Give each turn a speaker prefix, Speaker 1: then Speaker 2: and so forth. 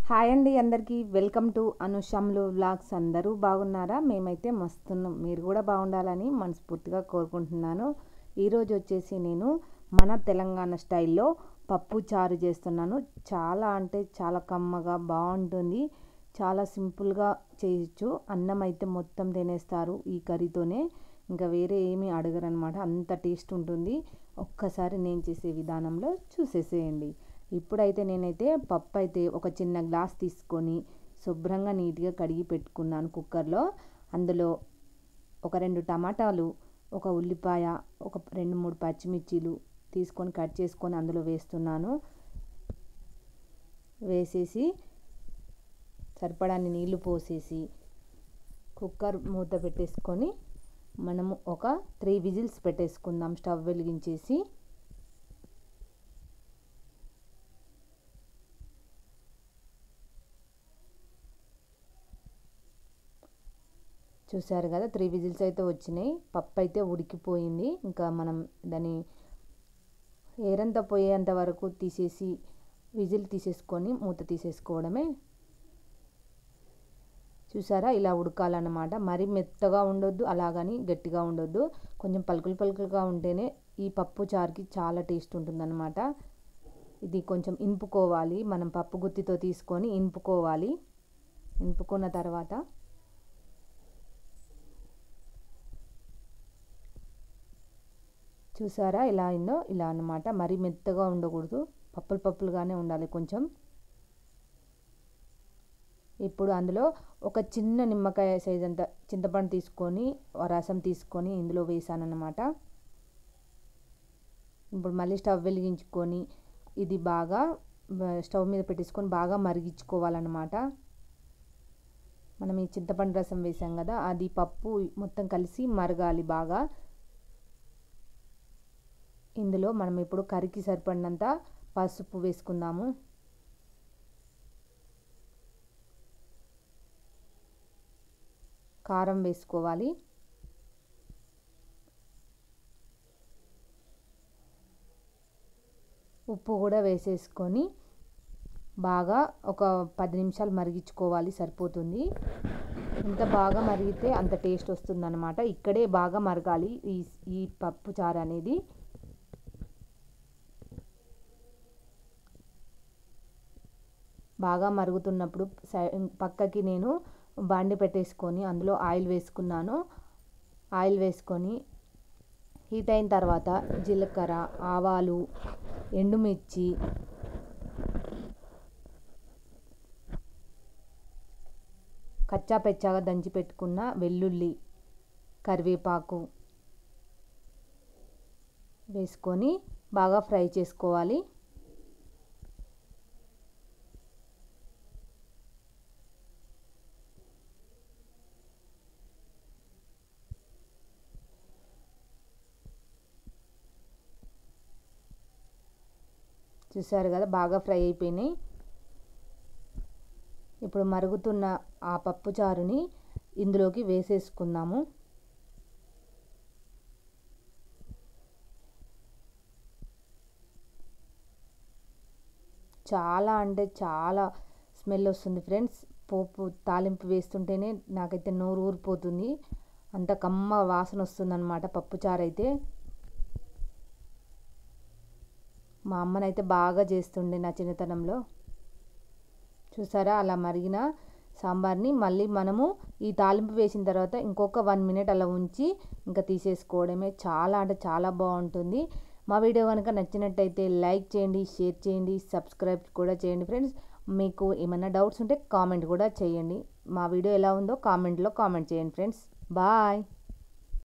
Speaker 1: Hi అండి అందరికీ welcome to అనుషంలు vlogs. అందరూ బాగున్నారా? మేమైతే మస్తున్నాం. మీరు కూడా బాగుండాలని మనస్ఫూర్తిగా కోరుకుంటున్నాను. ఈరోజు వచ్చేసి నేను మన తెలంగాణ స్టైల్లో పప్పు చారు చేస్తున్నాను. చాలా అంటే చాలా కమ్మగా బాగుంటుంది. చాలా సింపుల్గా చేయొచ్చు. అన్నం అయితే మొత్తం తినేస్తారు ఈ కర్రీతోనే, ఇంకా వేరే ఏమీ అడగరనమాట. అంత టేస్ట్ ఉంటుంది. ఒక్కసారి నేను చేసే విధానంలో చూసేసేయండి. ఇప్పుడైతే నేనైతే పప్పు అయితే ఒక చిన్న గ్లాస్ తీసుకొని శుభ్రంగా నీట్గా కడిగి పెట్టుకున్నాను కుక్కర్లో. అందులో ఒక 2 టమాటాలు, ఒక ఉల్లిపాయ, ఒక 2-3 పచ్చిమిర్చీలు తీసుకొని కట్ చేసుకొని అందులో వేస్తున్నాను. వేసేసి సరిపడాన్ని నీళ్లు పోసేసి కుక్కర్ మూత పెట్టేసుకొని మనము ఒక 3 విజిల్స్ పెట్టేసుకుందాం స్టవ్ వెలిగించేసి. చూసారు కదా, 3 విజిల్స్ అయితే వచ్చినాయి. పప్పు అయితే ఉడికిపోయింది. ఇంకా మనం దాన్ని ఏరంతా పోయేంత వరకు తీసేసి విజిల్ తీసేసుకొని మూత తీసేసుకోవడమే. చూసారా, ఇలా ఉడకాలన్నమాట. మరీ మెత్తగా ఉండొద్దు, అలాగని గట్టిగా ఉండొద్దు. కొంచెం పలుకులుగా ఉంటేనే ఈ పప్పు చారుకి చాలా టేస్ట్ ఉంటుందన్నమాట. ఇది కొంచెం ఇంపుకోవాలి. మనం పప్పు గుత్తితో తీసుకొని ఇంపుకోవాలి. ఇంపుకున్న తర్వాత చూసారా ఇలా అయిందో, ఇలా అన్నమాట. మరీ మెత్తగా ఉండకూడదు, పప్పులుగానే ఉండాలి కొంచెం. ఇప్పుడు అందులో ఒక చిన్న నిమ్మకాయ సైజ్ అంత చింతపండు తీసుకొని రసం తీసుకొని ఇందులో వేసానన్నమాట. ఇప్పుడు మళ్ళీ స్టవ్ వెలిగించుకొని ఇది బాగా స్టవ్ మీద పెట్టేసుకొని బాగా మరిగించుకోవాలన్నమాట. మనం ఈ చింతపండు రసం వేసాం కదా, అది పప్పు మొత్తం కలిసి మరగాలి బాగా. ఇందులో మనం ఇప్పుడు కర్రీకి సరిపడినంత పసుపు వేసుకుందాము. కారం వేసుకోవాలి. ఉప్పు కూడా వేసేసుకొని బాగా ఒక 10 నిమిషాలు మరిగించుకోవాలి, సరిపోతుంది. ఎంత బాగా మరిగితే అంత టేస్ట్ వస్తుందన్నమాట. ఇక్కడే బాగా మరగాలి ఈ పప్పు చారు అనేది. బాగా మరుగుతున్నప్పుడు పక్కకి నేను బాండి పెట్టేసుకొని అందులో ఆయిల్ వేసుకున్నాను. ఆయిల్ వేసుకొని హీట్ అయిన తర్వాత జీలకర్ర, ఆవాలు, ఎండుమిర్చి, కచ్చా పెచ్చాగా దంచి పెట్టుకున్న వెల్లుల్లి, కరివేపాకు వేసుకొని బాగా ఫ్రై చేసుకోవాలి. చూసారు కదా, బాగా ఫ్రై అయిపోయినాయి. ఇప్పుడు మరుగుతున్న ఆ పప్పు చారుని ఇందులోకి వేసేసుకుందాము. చాలా అంటే చాలా స్మెల్ వస్తుంది ఫ్రెండ్స్. పోపు తాలింపు వేస్తుంటేనే నాకైతే నోరు ఊరిపోతుంది. అంత కమ్మ వాసన వస్తుందన్నమాట పప్పు చారు అయితే. మా అమ్మనైతే బాగా చేస్తుండే నా చిన్నతనంలో. చూసారా, అలా మరిగిన సాంబార్ని మళ్ళీ మనము ఈ తాలింపు వేసిన తర్వాత ఇంకొక 1 మినిట్ అలా ఉంచి ఇంకా తీసేసుకోవడమే. చాలా అంటే చాలా బాగుంటుంది. మా వీడియో కనుక నచ్చినట్టయితే లైక్ చేయండి, షేర్ చేయండి, సబ్స్క్రైబ్ కూడా చేయండి ఫ్రెండ్స్. మీకు ఏమైనా డౌట్స్ ఉంటే కామెంట్ కూడా చేయండి. మా వీడియో ఎలా ఉందో కామెంట్లో కామెంట్ చేయండి ఫ్రెండ్స్. బాయ్.